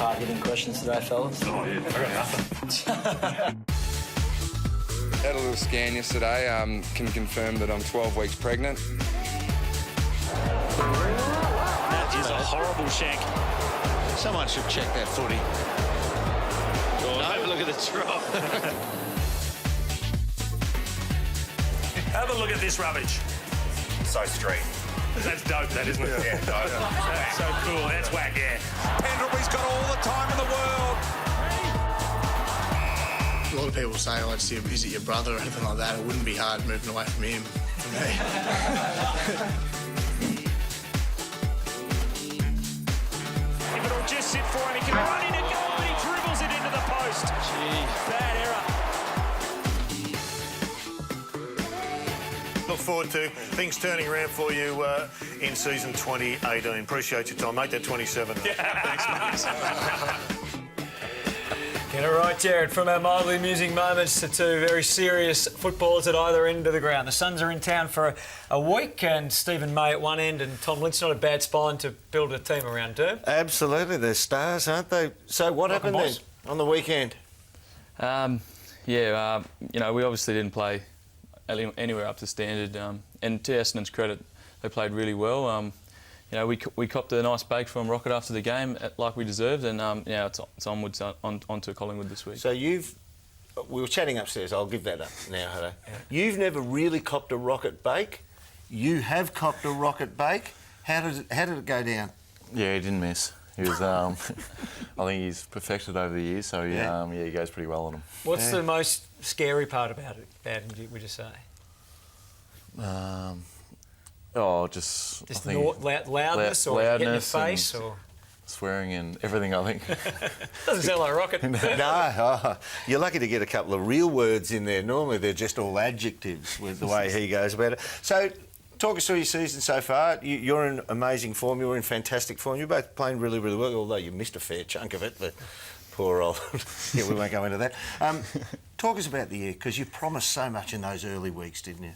hard-hitting questions today, fellas. Oh, yeah, I got nothing. Had a little scan yesterday. Can confirm that I'm 12 weeks pregnant. That is a horrible shank. Someone should check that footy. Oh, have a look at the drop. Have a look at this rubbish. So street. That's dope, that, isn't it? Yeah, dope. That's so cool. That's whack, yeah. Pendlebury's got all the time in the world. A lot of people say, "Oh, is it your brother or anything like that?" It wouldn't be hard moving away from him for me. If it'll just sit for him, he can run in and go, but he dribbles it into the post. Bad error. Look forward to things turning around for you in season 2018. Appreciate your time. Make that 27. Thanks, mate. Get it right, Jared. From our mildly amusing moments to two very serious footballers at either end of the ground. The Suns are in town for a week, and Stephen May at one end, and Tom Lynch. Not a bad spine to build a team around, Derb. Absolutely, they're stars, aren't they? So what happened then on the weekend? You know, we obviously didn't play anywhere up to standard. And to Essendon's credit, they played really well. You know, we copped a nice bake from Rocket after the game, like we deserved, and yeah, it's onwards onto Collingwood this week. So we were chatting upstairs. I'll give that up now, Hutto. You've never really copped a Rocket bake. You have copped a Rocket bake. How did it go down? Yeah, he didn't miss. He was. I think he's perfected over the years, so yeah, he goes pretty well on them. What's the most scary part about it? Would you say? Just loudness or getting in your face or swearing and everything. I think doesn't sound like Rocket. No, you're lucky to get a couple of real words in there. Normally they're just all adjectives with the way he goes about it. So, talk us through your season so far. You're in amazing form. You're in fantastic form. You're both playing really, really well. Although you missed a fair chunk of it, but poor old. Yeah, we won't go into that. Talk us about the year, because you promised so much in those early weeks, didn't you?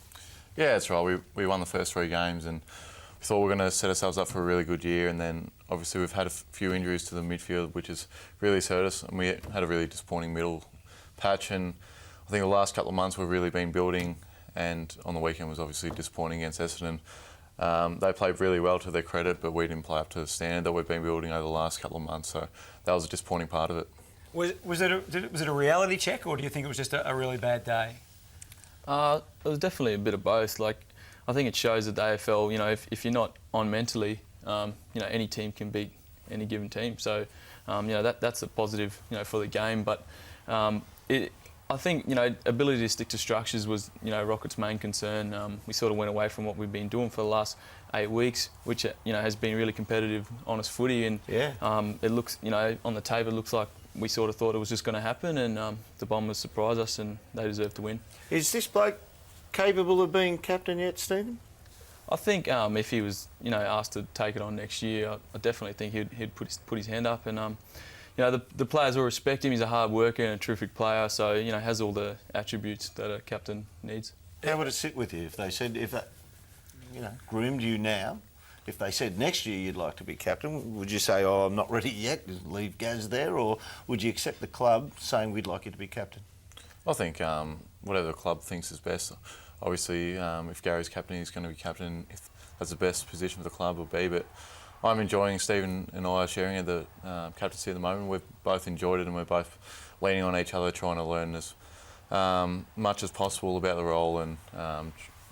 Yeah, that's right. We won the first 3 games and we thought we were going to set ourselves up for a really good year, and then obviously we've had a few injuries to the midfield, which has really hurt us, and we had a really disappointing middle patch, and I think the last couple of months we've really been building, and on the weekend was obviously disappointing against Essendon. They played really well to their credit, but we didn't play up to the standard that we've been building over the last couple of months, so that was a disappointing part of it. Was it a reality check, or do you think it was just a really bad day? It was definitely a bit of both. Like, I think it shows that the AFL, you know, if you're not on mentally, you know, any team can beat any given team. So, you know, that's a positive, you know, for the game. But I think, you know, ability to stick to structures was, you know, Rocket's main concern. We sort of went away from what we've been doing for the last 8 weeks, which, you know, has been really competitive, honest footy. And it looks, you know, on the tape, it looks like we sort of thought it was just going to happen, and the Bombers surprised us, and they deserve to win. Is this bloke capable of being captain yet, Stephen? I think if he was, you know, asked to take it on next year, I definitely think he'd put his hand up. And you know, the players will respect him. He's a hard worker and a terrific player, so you know, has all the attributes that a captain needs. How would it sit with you if they said, if that, you know, groomed you now? If they said next year you'd like to be captain, would you say, "Oh, I'm not ready yet, leave Gaz there," or would you accept the club saying, "We'd like you to be captain"? I think whatever the club thinks is best. Obviously, if Gary's captain, he's going to be captain. If that's the best position for the club, will be. But I'm enjoying, Stephen and I are sharing the captaincy at the moment. We've both enjoyed it, and we're both leaning on each other, trying to learn as much as possible about the role, and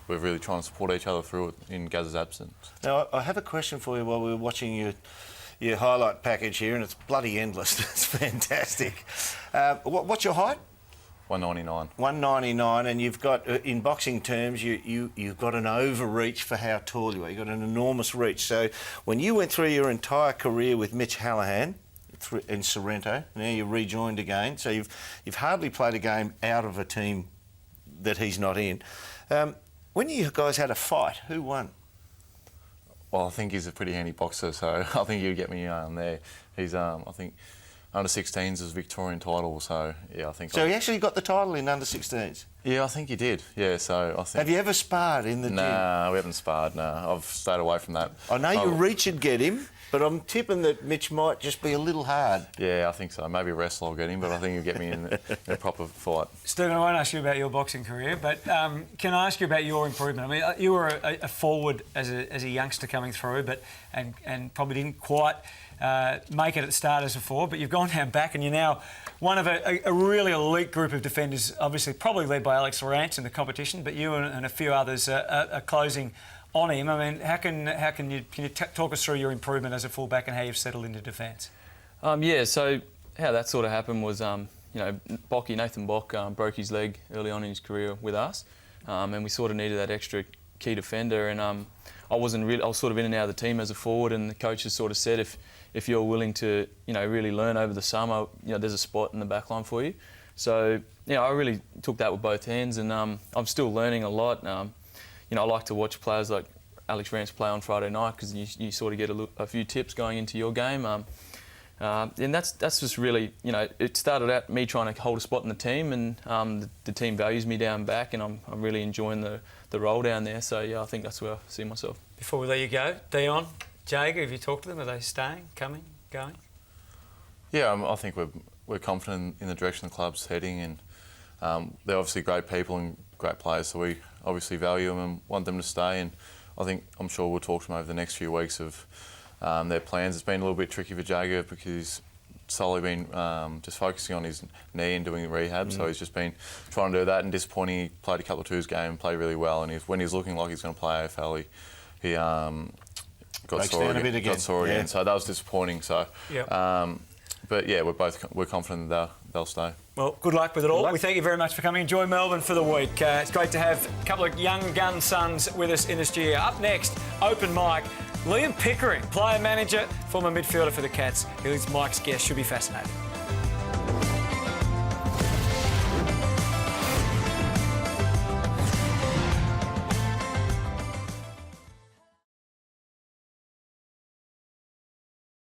we're really trying to support each other through it in Gaz's absence. Now, I have a question for you while we were watching your highlight package here, and it's bloody endless. It's fantastic. What's your height? 199. 199, and you've got, in boxing terms, you've got an overreach for how tall you are. You've got an enormous reach. So when you went through your entire career with Mitch Hallahan in Sorrento, now you rejoined again, so you've hardly played a game out of a team that he's not in. When you guys had a fight, who won? Well, I think he's a pretty handy boxer, so I think he'll get me there. He's, I think, under 16s is Victorian title, so yeah, I think. So he actually got the title in under 16s? Yeah, I think he did. Yeah, so I think... Have you ever sparred in the gym? Nah, we haven't sparred, no. I've stayed away from that. I know your reach would get him, but I'm tipping that Mitch might just be a little hard. Yeah, I think so. Maybe a wrestle will get him, but I think he'll get me in a proper fight. Stephen, I won't ask you about your boxing career, but can I ask you about your improvement? I mean, you were a forward as a youngster coming through, but and probably didn't quite make it at the start as a forward, but you've gone down back and you're now one of a really elite group of defenders, obviously probably led by Alex Lawrence in the competition, but you and a few others are closing on him. I mean, can you talk us through your improvement as a fullback and how you've settled into defence? Yeah, so how that sort of happened was, you know, Nathan Bock broke his leg early on in his career with us, and we sort of needed that extra key defender. And I was sort of in and out of the team as a forward, and the coaches sort of said if you're willing to, you know, really learn over the summer, you know, there's a spot in the back line for you. So, you know, I really took that with both hands, and I'm still learning a lot. You know, I like to watch players like Alex Rance play on Friday night because you sort of get a few tips going into your game. And that's just really, you know, it started out me trying to hold a spot in the team, and the team values me down back, and I'm really enjoying the role down there. So, yeah, I think that's where I see myself. Before we let you go, Dion, Jager, have you talked to them? Are they staying, coming, going? Yeah, I think we're confident in the direction the club's heading, and they're obviously great people and great players, so we obviously value them and want them to stay. And I'm sure we'll talk to them over the next few weeks of their plans. It's been a little bit tricky for Jager because he's solely been just focusing on his knee and doing rehab, so he's just been trying to do that, and disappointing. He played a couple of twos game and played really well, and when he's looking like he's going to play AFL, he got sore again. So that was disappointing. So, but yeah, we're confident that they'll stay. Well, good luck with it all. We thank you very much for coming. Enjoy Melbourne for the week. It's great to have a couple of young gun sons with us in the studio. Up next, open mic. Liam Pickering, player manager, former midfielder for the Cats. He's Mike's guest. Should be fascinating.